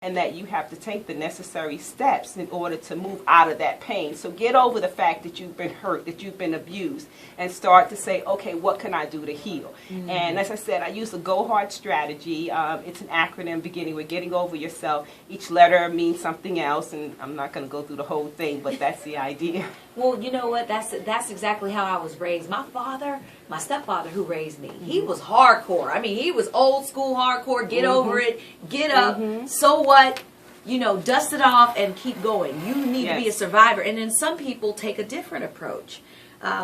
and that you have to take the necessary steps in order to move out of that pain. So get over the fact that you've been hurt, that you've been abused, and start to say, okay, what can I do to heal? Mm-hmm. And as I said, I use the Go Hard strategy. It's an acronym beginning with getting over yourself. Each letter means something else, and I'm not going to go through the whole thing, but that's the idea. Well, you know what? That's exactly how I was raised. My father, my stepfather who raised me, he was hardcore. I mean, he was old school hardcore. Get over it. Get up. So what? You know, dust it off and keep going. You need to be a survivor. And then some people take a different approach.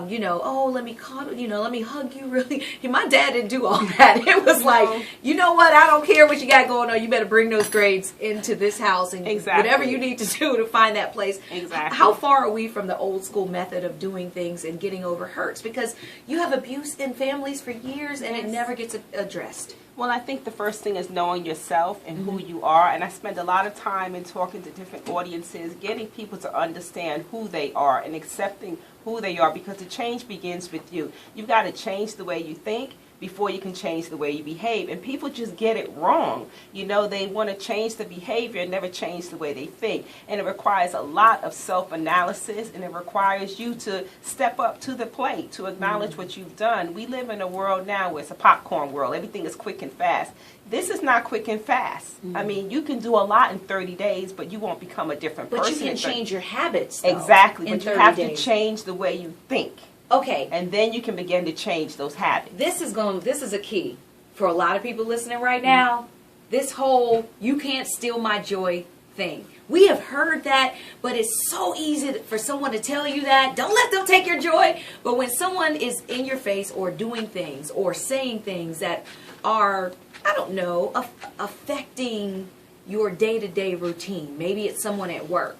You know, oh, let me cuddle, you know, let me hug you really. My dad didn't do all that. It was like, you know what, I don't care what you got going on. You better bring those grades into this house and whatever you need to do to find that place. Exactly. How far are we from the old school method of doing things and getting over hurts? Because you have abuse in families for years and it never gets addressed. Well, I think the first thing is knowing yourself and who you are. And I spend a lot of time in talking to different audiences, getting people to understand who they are and accepting who they are, because the change begins with you. You've got to change the way you think before you can change the way you behave. And people just get it wrong. You know, they want to change the behavior and never change the way they think. And it requires a lot of self-analysis, and it requires you to step up to the plate, to acknowledge what you've done. We live in a world now where it's a popcorn world. Everything is quick and fast. This is not quick and fast. I mean, you can do a lot in 30 days, but you won't become a different person. But you can change your habits, though, exactly. in But you 30 have days. to change the way you think. Okay. And then you can begin to change those habits. This is a key for a lot of people listening right now. This whole "you can't steal my joy" thing. We have heard that, but it's so easy for someone to tell you that. Don't let them take your joy. But when someone is in your face or doing things or saying things that are, I don't know, affecting your day-to-day routine. Maybe it's someone at work,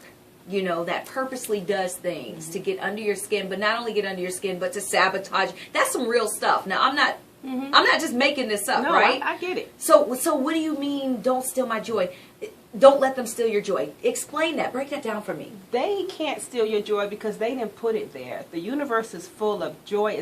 you know, that purposely does things to get under your skin, but not only get under your skin, but to sabotage. That's some real stuff. Now, I'm not just making this up, right? I get it. So what do you mean, don't steal my joy? Don't let them steal your joy. Explain that. Break that down for me. They can't steal your joy because they didn't put it there. The universe is full of joy.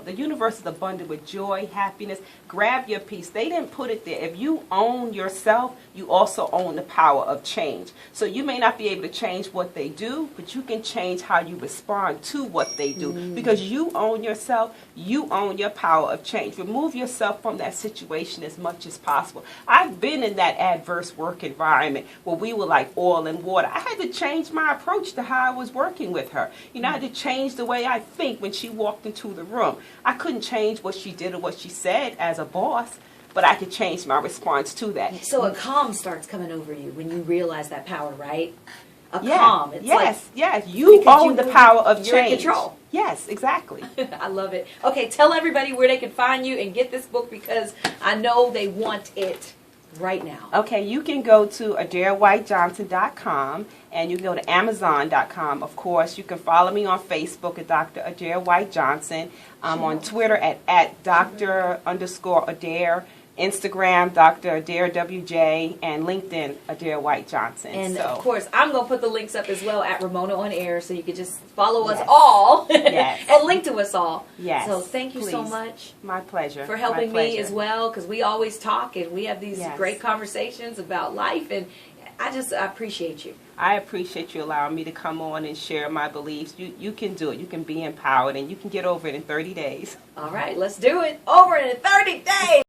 The universe is abundant with joy, happiness. Grab your piece. They didn't put it there. If you own yourself, you also own the power of change. So you may not be able to change what they do, but you can change how you respond to what they do. Because you own yourself, you own your power of change. Remove yourself from that situation as much as possible. I've been in that adverse work environment where we were like oil and water. I had to change my approach to how I was working with her. You know, I had to change the way I think when she walked into the room. I couldn't change what she did or what she said as a boss, but I could change my response to that. So a calm starts coming over you when you realize that power, right? A calm. It's yes. You own the power of you're change. In control. Yes, exactly. I love it. Okay, tell everybody where they can find you and get this book, because I know they want it right now. Okay, you can go to AdairWhiteJohnson.com, and you can go to Amazon.com. Of course, you can follow me on Facebook at Dr. Adair White Johnson. I'm on Twitter at Dr._Adair, Instagram, Dr. Adair WJ, and LinkedIn, Adair White Johnson. And so, of course, I'm going to put the links up as well at Ramona on Air, so you can just follow us all and link to us all. Yes. So thank you so much. My pleasure. For helping me as well, because we always talk and we have these great conversations about life, and I appreciate you. I appreciate you allowing me to come on and share my beliefs. You can do it. You can be empowered, and you can get over it in 30 days. All right, let's do it. Over it in 30 days.